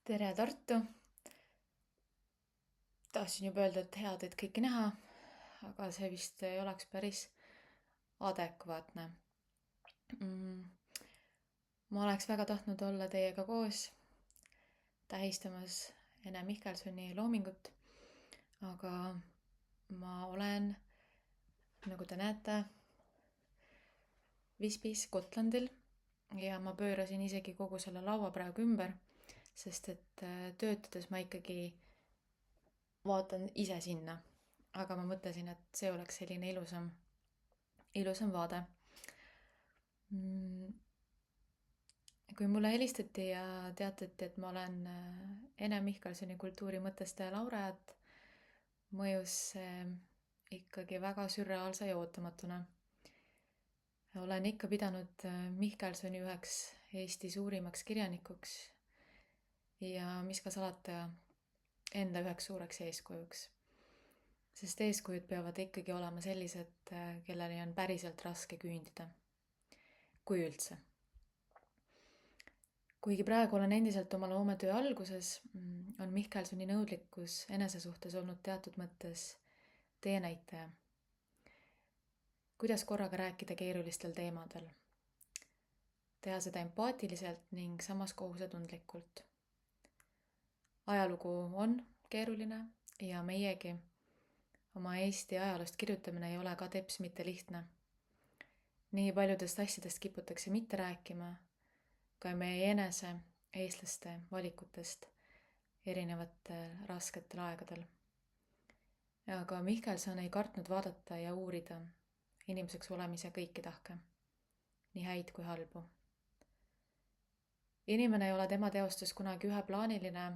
Tere, Tartu! Tahtsin juba öelda, et hea teid kõiki näha, aga see vist ei oleks päris adekvaatne. Mm, Ma oleks väga tahtnud olla teiega koos tähistamas Ene Mihkelsoni loomingut, aga ma olen, nagu te näete, Visbys Gotlandil ja ma pöörasin isegi kogu selle laua praegu ümber, sest et töötades ma ikkagi vaatan ise sinna, aga ma mõtlesin, et see oleks selline ilusam vaade. Kui mulle helistati ja teatati, et ma olen Ene Mihkelsoni kultuurimõtestaja laureaat, mõjus see ikkagi väga sürreaalse ja ootamatuna. Olen ikka pidanud Mihkelsoni üheks Eesti suurimaks kirjanikuks ja mis ka salata, enda üheks suureks eeskujuks. Sest eeskujud peavad ikkagi olema sellised, kellele on päriselt raske küündida. Kui üldse. Kuigi praegu olen endiselt oma loometöö alguses, on Mihkelsoni nõudlikkus enese suhtes olnud teatud mõttes teenäitaja. Kuidas korraga rääkida keerulistel teemadel? Teha seda empaatiliselt ning samas kohusetundlikult. Ajalugu on keeruline ja meiegi oma Eesti ajaloost kirjutamine ei ole ka teps mitte lihtne. Nii paljudest asjadest kiputakse mitte rääkima, ka meie enese eestlaste valikutest erinevatel rasketel aegadel. Aga Mihkelson ei kartnud vaadata ja uurida inimeseks olemise kõiki tahke, nii häid kui halbu. Inimene ei ole tema teostus kunagi üheplaaniline,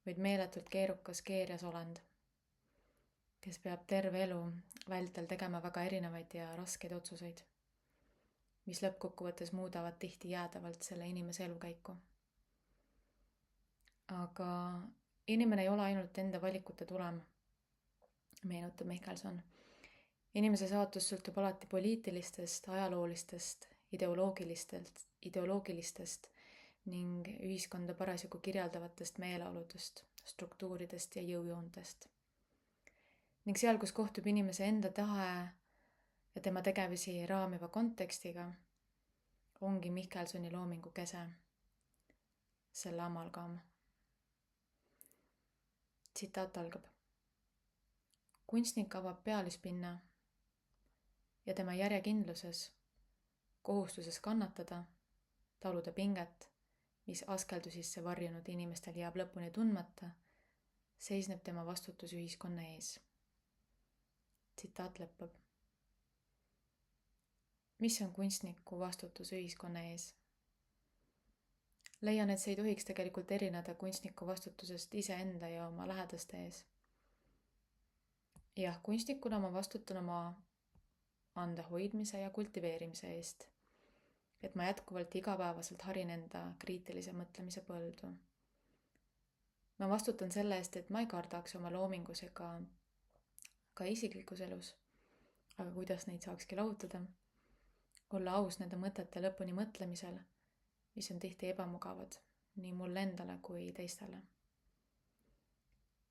vaid meeletult keerukas keerjas olend, kes peab terve elu vältel tegema väga erinevaid ja raskeid otsuseid, mis lõppkokkuvõttes muudavad tihti jäädavalt selle inimese elukäiku. Aga inimene ei ole ainult enda valikute tulem, meenutab Mihkelson. Inimese saatus sõltub alati poliitilistest, ajaloolistest, ideoloogilistest ning ühiskonda parasjagu kirjeldavatest meeleoludest, struktuuridest ja jõujoontest. Ning seal, kus kohtub inimese enda tahe ja tema tegevusi raamiva kontekstiga, ongi Mihkelsoni loomingu kese, selle amalgam. Tsitaat algab. Kunstnik avab pealispinna ja tema järjekindluses, kohustuses kannatada, taluda pinget, mis askeldusisse varjunud inimestel jääb lõpuni tundmata, seisneb tema vastutus ühiskonna ees. Tsitaat lõppeb. Mis on kunstniku vastutus ühiskonna ees? Leian, et see ei tohiks tegelikult erineda kunstniku vastutusest iseenda ja oma lähedaste ees. Jah, kunstnikuna ma vastutan oma ande hoidmise ja kultiveerimise eest, et ma jätkuvalt igapäevaselt harin enda kriitilise mõtlemise põldu. Ma vastutan selle eest, et ma ei kardaks oma loomingus ega ka isiklikus elus, aga kuidas neid saakski lahutada, olla aus nende mõtete lõpuni mõtlemisel, mis on tihti ebamugavad nii mulle endale kui teistele.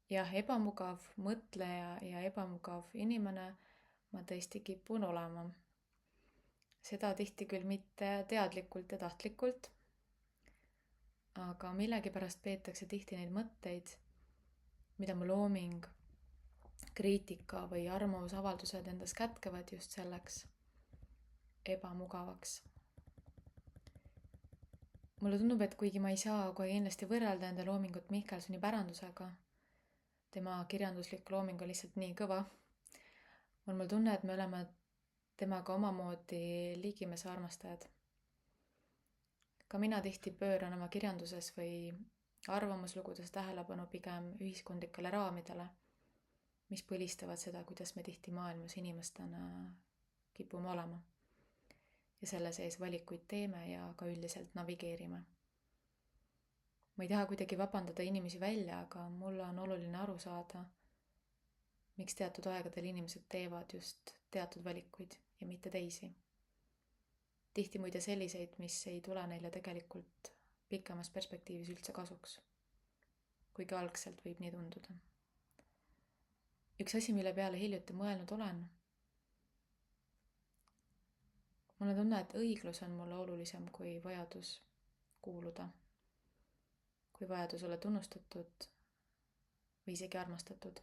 Jah, ebamugav mõtleja ja ebamugav inimene ma tõesti kipun olema. Seda tihti küll mitte teadlikult ja tahtlikult, aga millegipärast peetakse tihti neid mõtteid, mida mu looming, kriitika või arvamusavaldused endas kätkevad just selleks ebamugavaks. Mulle tundub, et kuigi ma ei saa kohe kindlasti võrrelda enda loomingut Mihkelsoni pärandusega, tema kirjanduslik looming on lihtsalt nii kõva, on mul tunne, et me oleme temaga omamoodi liigimese armastajad. Ka mina tihti pööran oma kirjanduses või arvamuslugudes tähelepanu pigem ühiskondlikele raamidele, mis põlistavad seda, kuidas me tihti maailmas inimestena kipume olema. Ja selle sees valikuid teeme ja ka üldiselt navigeerime. Ma ei taha kuidagi vabandada inimesi välja, aga mulle on oluline aru saada, miks teatud aegadel inimesed teevad just teatud valikuid ja mitte teisi. Tihti muide selliseid, mis ei tule neile tegelikult pikemas perspektiivis üldse kasuks, kuigi algselt võib nii tunduda. Üks asi, mille peale hiljuti mõelnud olen, mul on tunne, et õiglus on mulle olulisem kui vajadus kuuluda, kui vajadus olla tunnustatud või isegi armastatud.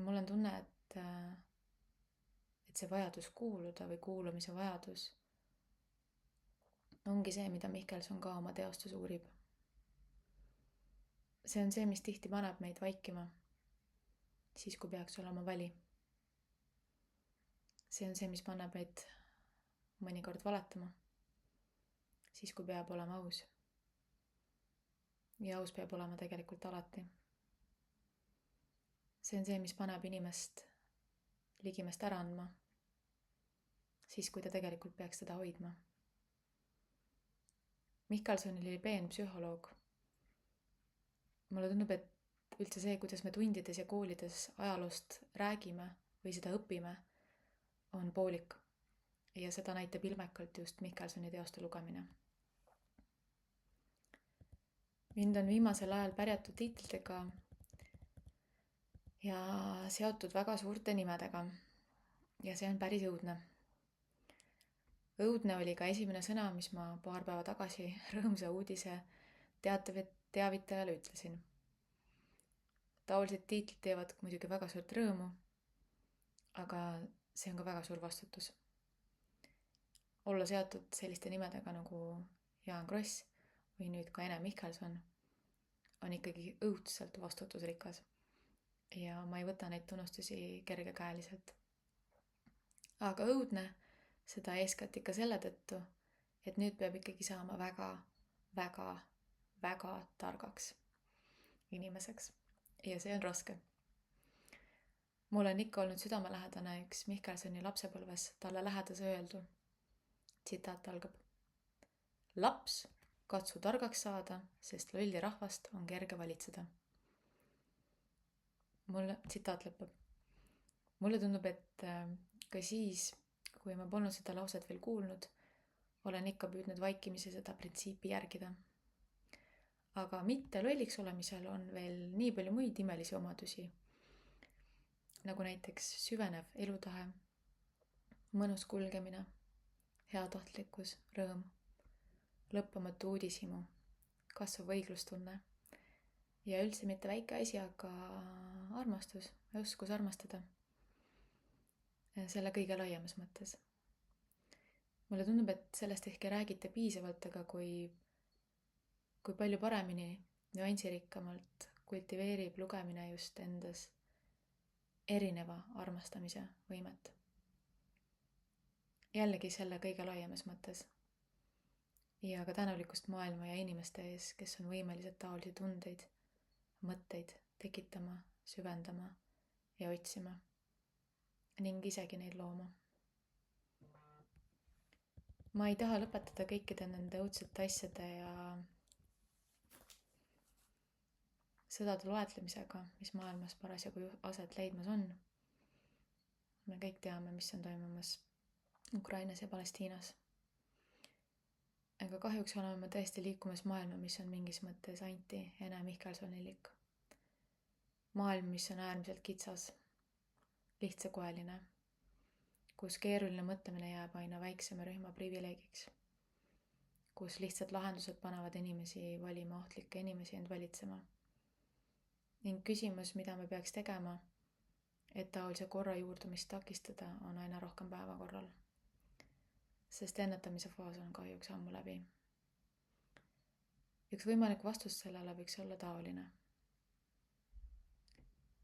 Mul on tunne, et see vajadus kuuluda või kuulumise vajadus ongi see, mida Mihkelson ka oma teostes uurib. See on see, mis tihti paneb meid vaikima, siis kui peaks olema vali. See on see, mis paneb meid mõnikord valetama, siis kui peab olema aus. Ja aus peab olema tegelikult alati. See on see, mis paneb inimest ligimest ära andma, siis kui ta tegelikult peaks teda hoidma. Mihkelson oli peenpsühholoog. Mulle tundub, et üldse see, kuidas me tundides ja koolides ajaloost räägime või seda õpime, on poolik. Ja seda näitab ilmekalt just Mihkelsoni teoste lugemine. Mind on viimasel ajal pärjatud tiitlitega ja seotud väga suurte nimedega. Ja see on päris õudne. Õudne oli ka esimene sõna, mis ma paar päeva tagasi rõõmsa uudise teavitajale ütlesin. Taolised tiitlid teevad muidugi väga suurt rõõmu, aga see on ka väga suur vastutus. Olla seotud selliste nimedega nagu Jaan Kross või nüüd ka Ene Mihkelson on ikkagi õudselt vastutusrikas ja ma ei võta neid tunnustusi kergekäeliselt. Aga õudne seda eeskätt ikka selle tõttu, et nüüd peab ikkagi saama väga, väga, väga targaks inimeseks ja see on raske. Mul on ikka olnud südamelähedane üks Mihkelsoni lapsepõlves talle lähedase öeldu. Tsitaat algab. Laps, katsu targaks saada, sest lolli rahvast on kerge valitseda. Tsitaat lõpeb. Mulle tundub, et ka siis, kui ma polnud seda lauset veel kuulnud, olen ikka püüdnud vaikimisi seda printsiipi järgida. Aga mitte lolliks olemisel on veel nii palju muid imelisi omadusi, nagu näiteks süvenev elutahe, mõnus kulgemine, heatahtlikkus, rõõm, lõppamatu uudishimu, kasvav õiglustunne ja üldse mitte väike asi, aga armastus ja oskus armastada. Selle kõige laiemas mõttes. Mulle tundub, et sellest ehk ei räägita piisavalt, aga kui palju paremini, nüansirikkamalt kultiveerib lugemine just endas erineva armastamise võimet. Jällegi selle kõige laiemas mõttes. Ja ka tänulikkust maailma ja inimeste ees, kes on võimelised taolisi tundeid, mõtteid tekitama, süvendama ja otsima. Ning isegi neid looma. Ma ei taha lõpetada kõikide nende õudsete asjade ja sõdade loetlemisega, mis maailmas parasjagu aset leidmas on. Me kõik teame, mis on toimumas Ukrainas ja Palestiinas. Aga kahjuks oleme tõesti liikumas maailma, mis on mingis mõttes anti Ene Mihkelsonilik. Maailm, mis on äärmiselt kitsas. Lihtsakoeline, kus keeruline mõtlemine jääb aina väiksema rühma privileegiks, kus lihtsad lahendused panevad inimesi valima ohtlikke inimesi end valitsema. Ning küsimus, mida me peaks tegema, et taolise korra juurdumist takistada, on aina rohkem päevakorral, sest ennetamise faas on kahjuks ammu läbi. Üks võimalik vastus sellele võiks olla taoline.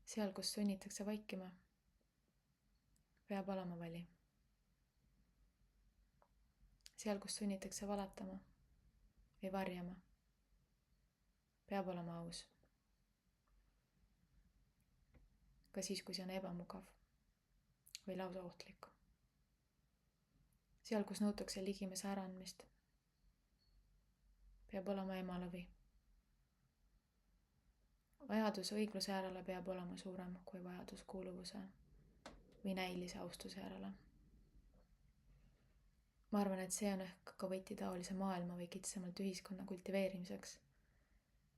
Seal, kus sunnitakse vaikima, peab olema vali. Seal, kus sunnitakse valetama või varjama, peab olema aus. Ka siis, kui see on ebamugav või lausa ohtlik. Seal, kus nõutakse ligimese äraandmist, peab olema emalõvi. Vajadus õigluse järele peab olema suurem kui vajadus kuuluvuse või näilise austuse järele. ma arvan, et see on ehk ka võtitaolise maailma või kitsamalt ühiskonna kultiveerimiseks,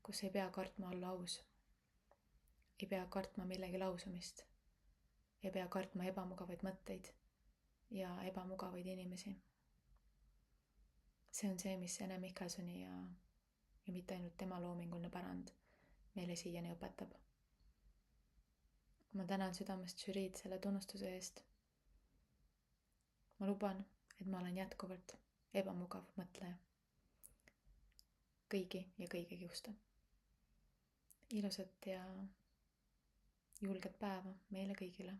kus ei pea kartma olla aus. Ei pea kartma millegi lausumist. Ei pea kartma ebamugavaid mõtteid ja ebamugavaid inimesi. See on see, mis Ene Mihkelsoni ja mitte ainult tema loominguline pärand meile siiani õpetab. Ma tänan südamest žüriid selle tunnustuse eest. Ma luban, et ma olen jätkuvalt ebamugav mõtleja. Kõigi ja kõige kiusta. Ilusat ja julget päeva meile kõigile.